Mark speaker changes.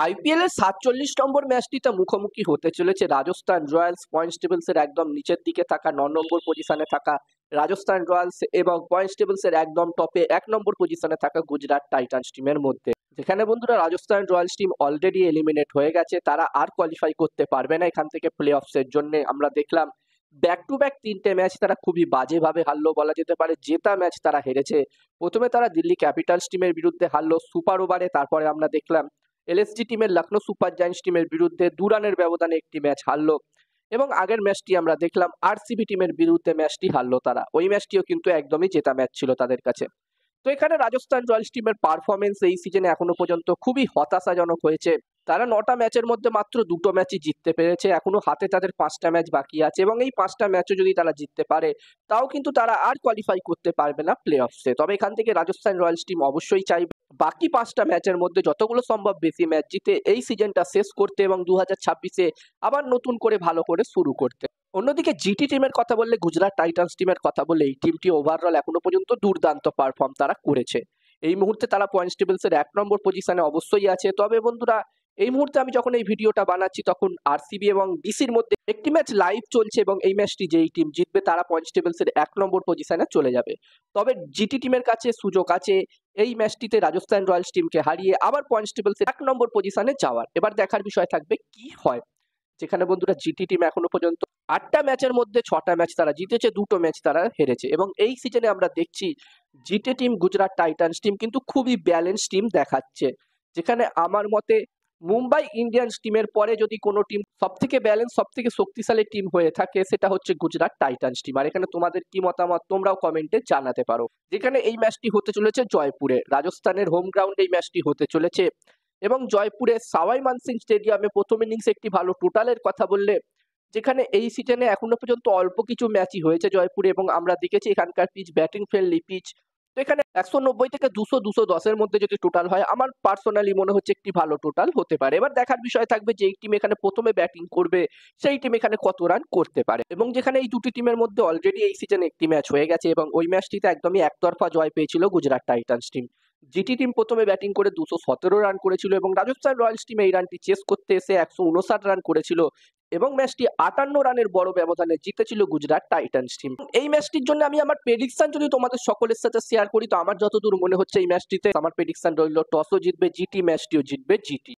Speaker 1: IPL এর ৪৭ নম্বর ম্যাচটিতে মুখোমুখি হতে চলেছে রাজস্থান রয়্যালস পয়েন্টস টেবিলস এর একদম নিচের দিকে থাকা ৯ নম্বর পজিশনে থাকা রাজস্থান রয়্যালস এবং পয়েন্টস টেবিলস এর একদম টপে ১ নম্বর পজিশনে থাকা গুজরাট টাইটান্স টিমের মধ্যে। যেখানে বন্ধুরা Rajasthan Royals team already eliminate হয়ে গেছে, তারা আর কোয়ালিফাই করতে পারবে না এখান থেকে প্লে অফস এর জন্য। আমরা দেখলাম ব্যাক টু ব্যাক ৩টে ম্যাচ তারা খুবই বাজেভাবে হারলো বলা যেতে পারে। জেতা ম্যাচ তারা হেরেছে। প্রথমে তারা দিল্লি ক্যাপিটালস টিমের বিরুদ্ধে হারলো সুপার ওভারে, তারপরে আমরা দেখলাম এলএসজি টিমের লখনৌ সুপার জায়ান্টস টিমের বিরুদ্ধে ২ রানের ব্যবধানে একটি ম্যাচ হারলো এবং আগের ম্যাচটি আমরা দেখলাম আরসিবি টিমের বিরুদ্ধে ম্যাচটি হারলো তারা। ওই ম্যাচটিও কিন্তু একদমই জেতা ম্যাচ ছিল তাদের কাছে। তো এখানে রাজস্থান রয়্যালস টিমের পারফরমেন্স এই সিজনে এখনো পর্যন্ত খুবই হতাশাজনক হয়েছে। তারা ৯টা ম্যাচের মধ্যে মাত্র ২টো ম্যাচই জিততে পেরেছে। এখনো হাতে তাদের ৫টা ম্যাচ বাকি আছে এবং এই ৫টা ম্যাচও যদি তারা জিততে পারে তাও কিন্তু তারা আর কোয়ালিফাই করতে পারবে না প্লে অফসে। তবে এখান থেকে রাজস্থান রয়্যালস টিম অবশ্যই চাইবে বাকি ৫টা ম্যাচের মধ্যে যতগুলো সম্ভব বেশি ম্যাচ জিতে এই সিজনটা শেষ করতে এবং ২০২৬-এ আবার নতুন করে ভালো করে শুরু করতে। অন্যদিকে জিটি টিমের কথা বললে, গুজরাট টাইটান্স টিমের কথা বললে, এই টিমটি ওভারঅল এখনো পর্যন্ত দুর্দান্ত পারফর্ম তারা করেছে। এই মুহূর্তে তারা পয়েন্টস টেবিলস এর ১ নম্বর পজিশনে অবশ্যই আছে। তবে বন্ধুরা এই মুহূর্তে আমি যখন এই ভিডিওটা বানাচ্ছি তখন আরসিবি এবং ডিসির মধ্যে একটি ম্যাচ লাইভ চলছে এবং এই ম্যাচটি যেই টিম জিতবে তারা পয়েন্টস টেবিলস এর ১ নম্বর পজিশনে চলে যাবে। তবে জিটি টিমের কাছে সুযোগ আছে এই ম্যাচটিতে রাজস্থান রয়্যালস টিমকে হারিয়ে আবার পয়েন্টস টেবিলস এর ১ নম্বর পজিশনে যাওয়ার। এবার দেখার বিষয় থাকবে কি হয়। যেখানে বন্ধুরা জিটি টিম এখনো পর্যন্ত ৮টা ম্যাচের মধ্যে ৬টা ম্যাচ তারা জিতেছে, ২টো ম্যাচ তারা হেরেছে এবং এই সিজনে আমরা দেখছি GT team Gujarat Titans team কিন্তু খুবই ব্যালেন্স টিম দেখাচ্ছে। যেখানে আমার মতে মুম্বাই ইন্ডিয়ান্স টিমের পরে যদি কোনো টিম সবথেকে ব্যালেন্স সবথেকে শক্তিশালী টিম হয়ে থাকে সেটা হচ্ছে গুজরাট টাইটান্স টিম। আর এখানে তোমাদের কি মতামত তোমরাও কমেন্টে জানাতে পারো। যেখানে এই ম্যাচটি হতে চলেছে জয়পুরে, রাজস্থানের হোম গ্রাউন্ডে এই ম্যাচটি হতে চলেছে এবং জয়পুরের সাওয়াই মানসিং স্টেডিয়ামে প্রথম ইনিংসে একটি ভালো টোটালের কথা বললে, যেখানে এই সিজনে এখনো পর্যন্ত অল্প কিছু ম্যাচই হয়েছে জয়পুরে এবং আমরা দেখেছি এখানকার পিচ ব্যাটিং ফ্রেন্ডলি পিচ। তো এখানে ১৯০ থেকে ২০০-২১০ মধ্যে যদি টোটাল হয় আমার পার্সোনালি মনে হচ্ছে একটি ভালো টোটাল হতে পারে। এবার দেখার বিষয় থাকবে যে এই টিম এখানে প্রথমে ব্যাটিং করবে সেই টিম এখানে কত রান করতে পারে এবং যেখানে এই দুটি টিমের মধ্যে অলরেডি এই সিজনে একটি ম্যাচ হয়ে গেছে এবং ওই ম্যাচটিতে একদমই একতরফা জয় পেয়েছিল Gujarat Titans team. GT team প্রথমে ব্যাটিং করে ২১৭ রান করেছিল এবং রাজস্থান রয়্যালস টিম এই রানটি চেস করতে এসে ১৫৯ রান করেছিল এবং ম্যাচটি ৫৮ রানের বড় ব্যবধানে জিতেছিল গুজরাট টাইটান্স টিম। এই ম্যাচটির জন্য আমি আমার প্রেডিকশন যদি তোমাদের সকলের সাথে শেয়ার করি তো আমার যতদূর মনে হচ্ছে এই ম্যাচটিতে আমার প্রেডিকশন রইল টসও জিতবে জিটি, ম্যাচটিও জিতবে জিটি।